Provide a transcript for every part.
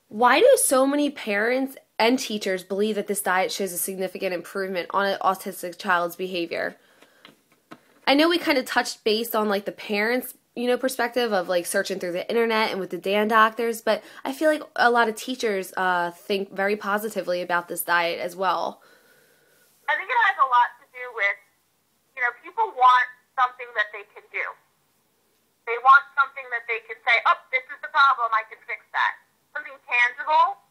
Why do so many parents and teachers believe that this diet shows a significant improvement on an autistic child's behavior? I know we kind of touched base on like the parents, perspective of like searching through the internet and with the Dan doctors, but I feel like a lot of teachers think very positively about this diet as well. I think it has a lot to do with, people want something that they can do. They want something that they can say, oh, this is the problem, I can fix that. Something tangible,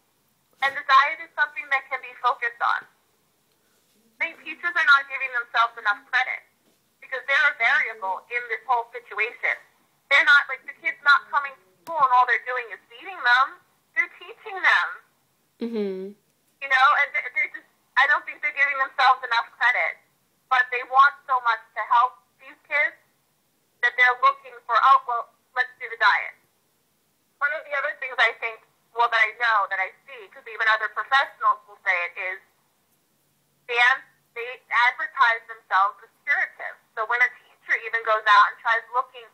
and the diet is something that can be focused on. I think teachers are not giving themselves enough credit because they're a variable in this whole situation. They're not, like, the kid's not coming to school and all they're doing is feeding them. They're teaching them. Mm-hmm. And they're just, I don't think they're giving themselves enough credit. But they want so much to help these kids that they're looking for, oh, well, let's do the diet. One of the other things I think, that I know, that I see, because even other professionals will say it, is they advertise themselves as curative. So when a teacher even goes out and tries looking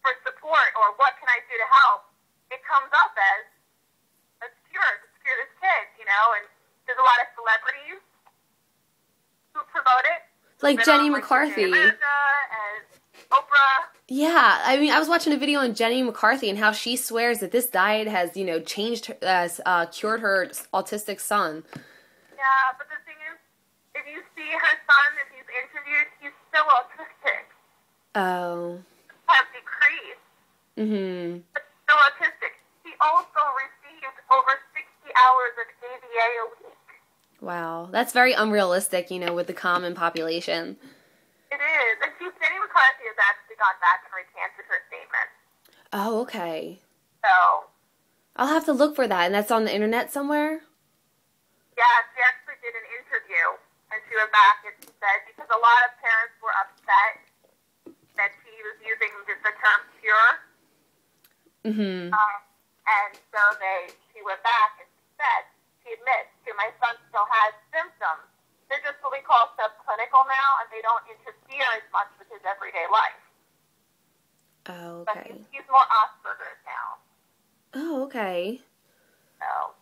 for support or what can I do to help, it comes up as, let's cure this kid, and there's a lot of celebrities who promote it. Like Jenny McCarthy. And Oprah. Yeah, I mean, I was watching a video on Jenny McCarthy and how she swears that this diet has, changed, cured her autistic son. Yeah, but the thing is, if you see her son, if he's interviewed, he's still autistic. Oh. Have decreased. Mm-hmm. But still autistic. He also received over 60 hours of ABA a week. Wow, that's very unrealistic, with the common population. It is. And Jenny McCarthy has actually gone back and recanted her statement. Oh, okay. So. I'll have to look for that, and that's on the internet somewhere? Yeah, she actually did an interview, and she went back and she said, because a lot of parents were upset that she was using the term cure. Mm-hmm. And so she went back and she admits, my son still has symptoms. They're just what we call subclinical now, and they don't interfere as much with his everyday life. Oh, okay. But he's more Asperger's now. Oh, okay. So.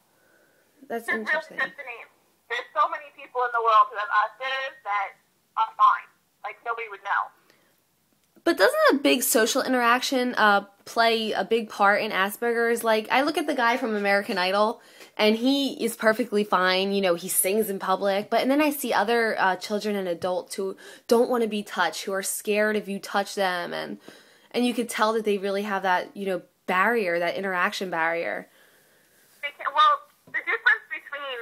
That's interesting. Just the name. There's so many people in the world who have Asperger's that are fine. Like, nobody would know. But doesn't a big social interaction play a big part in Asperger's? Like, I look at the guy from American Idol, and he is perfectly fine. He sings in public. But and then I see other children and adults who don't want to be touched, who are scared if you touch them. And you could tell that they really have that, barrier, that interaction barrier. Well, the difference between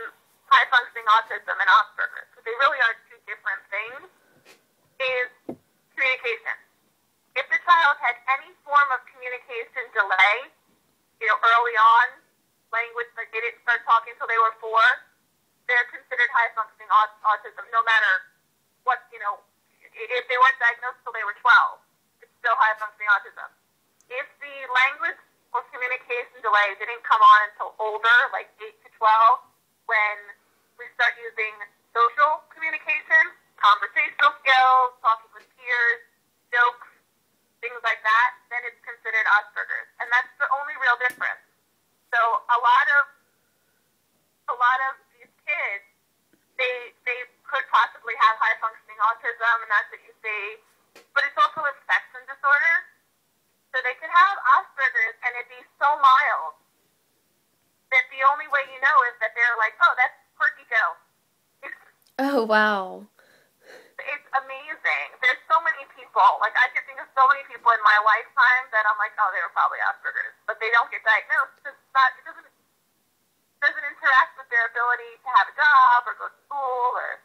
high-functioning autism and Asperger's, because they really are two different things, is communication. If the child had any form of communication delay, early on, language, like they didn't start talking until they were 4, they're considered high-functioning autism, no matter what, if they weren't diagnosed until they were 12, it's still high-functioning autism. If the language or communication delay didn't come on until older, like 8 to 12, when we start using social communication, conversational skills, talking with peers, jokes, things like that, then it's considered Asperger's. And that's the only real difference. So a lot of these kids, they could possibly have high functioning autism, and that's what you see. But it's also a spectrum disorder. So they could have Asperger's and it'd be so mild that the only way you know is that they're like, oh, that's quirky Joe. Oh, wow. It's amazing. There's so many people. Like, I could think of so many people in my lifetime that I'm like, oh, they were probably Asperger's. But they don't get diagnosed. It doesn't interact with their ability to have a job or go to school or...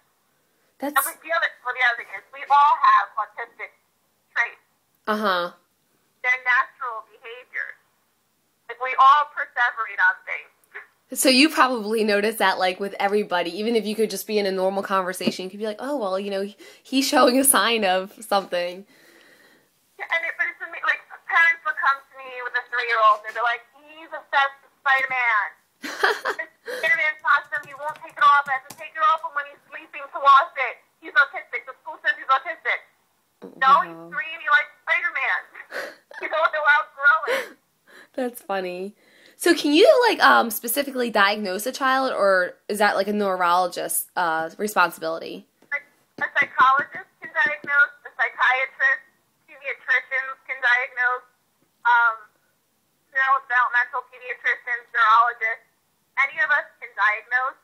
That's... The other thing is, we all have autistic traits. Uh-huh. They're natural behaviors. Like, we all perseverate on things. So you probably notice that, like, with everybody, even if you could just be in a normal conversation, you could be like, oh, well, he's showing a sign of something. Yeah, but it's amazing. Like, parents will come to me with a 3-year-old, and they're like, he's obsessed with Spider-Man. Spider-Man costume, he won't take it off. I have to take it off when he's sleeping to wash it. He's autistic. The school says he's autistic. No, he's 3 and he likes Spider-Man. They'll outgrow it. That's funny. So can you like specifically diagnose a child, or is that like a neurologist's responsibility? A psychologist can diagnose, a psychiatrist, pediatricians can diagnose, developmental pediatricians, neurologists. Any of us can diagnose.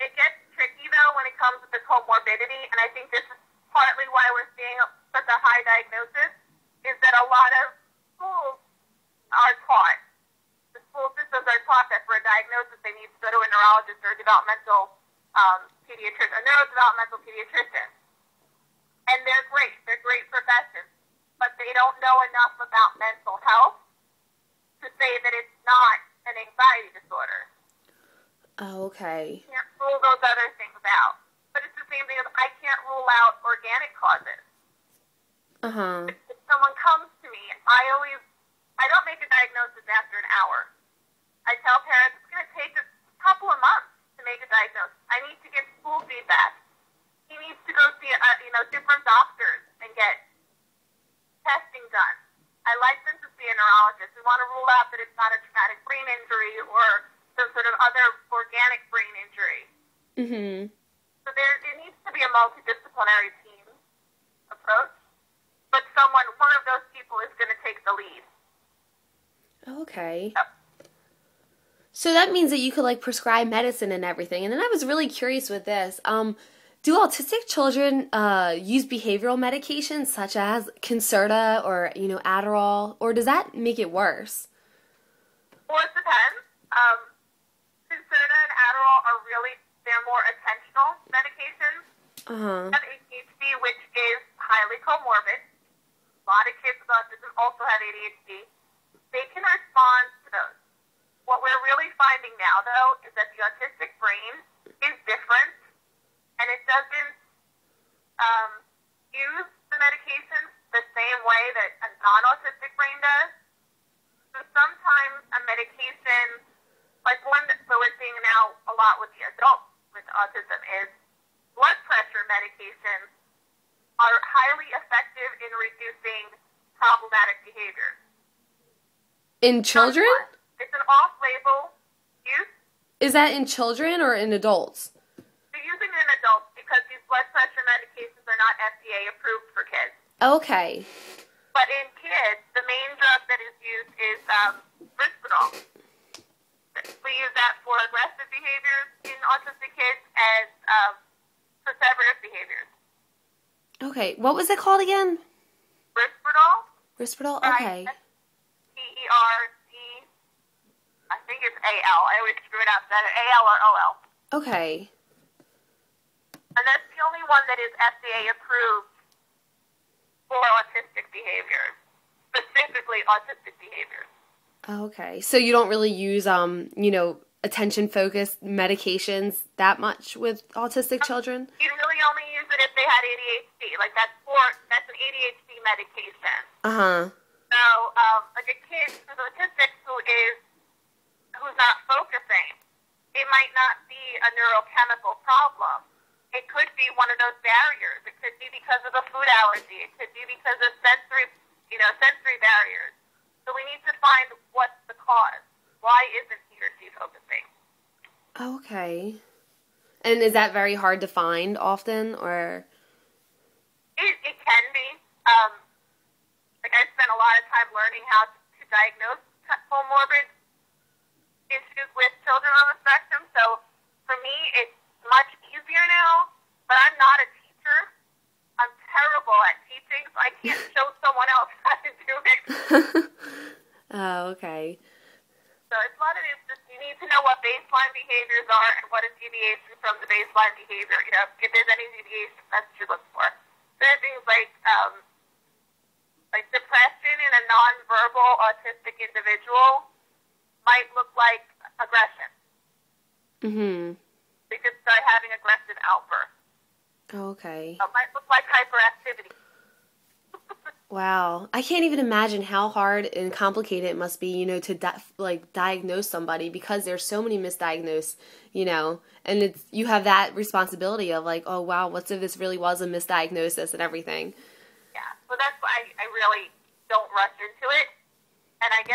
It gets tricky though when it comes to the comorbidity, and I think this is partly why we're seeing such a high diagnosis, is that a lot of schools are taught, the school systems are taught that for a diagnosis they need to go to a neurologist or a developmental pediatrician, a neurodevelopmental pediatrician. And they're great professions, but they don't know enough about mental health to say that it's not an anxiety disorder. Oh, okay. You can't rule those other things out. But it's the same thing as I can't rule out organic causes. Uh-huh. If someone comes to me, I don't make a diagnosis after an hour. I tell parents it's going to take a couple of months to make a diagnosis. I need to get school feedback. He needs to go see different doctors and get testing done. I like them to see a neurologist. We want to rule out that it's not a traumatic brain injury or some sort of other organic brain injury. Mm-hmm. So there needs to be a multidisciplinary team approach, but one of those people is going to take the lead. Okay. Yep. So that means that you could like prescribe medicine and everything. And then I was really curious with this. Do autistic children use behavioral medications such as Concerta or Adderall, or does that make it worse? Well, it depends. Concerta and Adderall they're more attentional medications. Uh-huh. Have ADHD, which is highly comorbid. A lot of kids with autism also have ADHD. They can respond to those. What we're really finding now, though, is that the autistic brain is different, and it doesn't use the medications the same way that a non-autistic brain does. So sometimes a medication, like one that we're seeing now a lot with the adults with autism, is blood pressure medications are highly effective in reducing problematic behaviors. In children? It's an off-label use. Is that in children or in adults? They're using it in adults because these blood pressure medications are not FDA approved for kids. Okay. But in kids, the main drug that is used is Risperdal. We use that for aggressive behaviors in autistic kids and perseverative behaviors. Okay. What was it called again? Risperdal. Risperdal? Okay. P-E-R-D. I think it's A-L. I always screw it up. That A-L or O-L. Okay. And that's the only one that is FDA approved for autistic behaviors, specifically autistic behaviors. Okay. So you don't really use, attention-focused medications that much with autistic children? You really only use it if they had ADHD. Like that's an ADHD medication. Uh-huh. So, like a kid who's autistic who's not focusing, it might not be a neurochemical problem. It could be one of those barriers. It could be because of a food allergy. It could be because of sensory barriers. So we need to find what's the cause. Why isn't he or she focusing? Okay. And is that very hard to find often, or? It can be. I spent a lot of time learning how to diagnose comorbid issues with children on the spectrum. So for me, it's much easier now, but I'm not a teacher. I'm terrible at teaching, so I can't show someone else how to do it. Oh, okay. So it's a lot of it's just you need to know what baseline behaviors are and what is deviation from the baseline behavior. If there's any deviation, that's what you look for. There are things like depression in a nonverbal autistic individual might look like aggression. Mm-hmm. They could start having aggressive outbursts. Okay. It might look like hyperactivity. Wow. I can't even imagine how hard and complicated it must be, to diagnose somebody, because there's so many misdiagnosed, and you have that responsibility of like, oh wow, what if this really was a misdiagnosis and everything. Yeah. So that's why I really don't rush into it. And I guess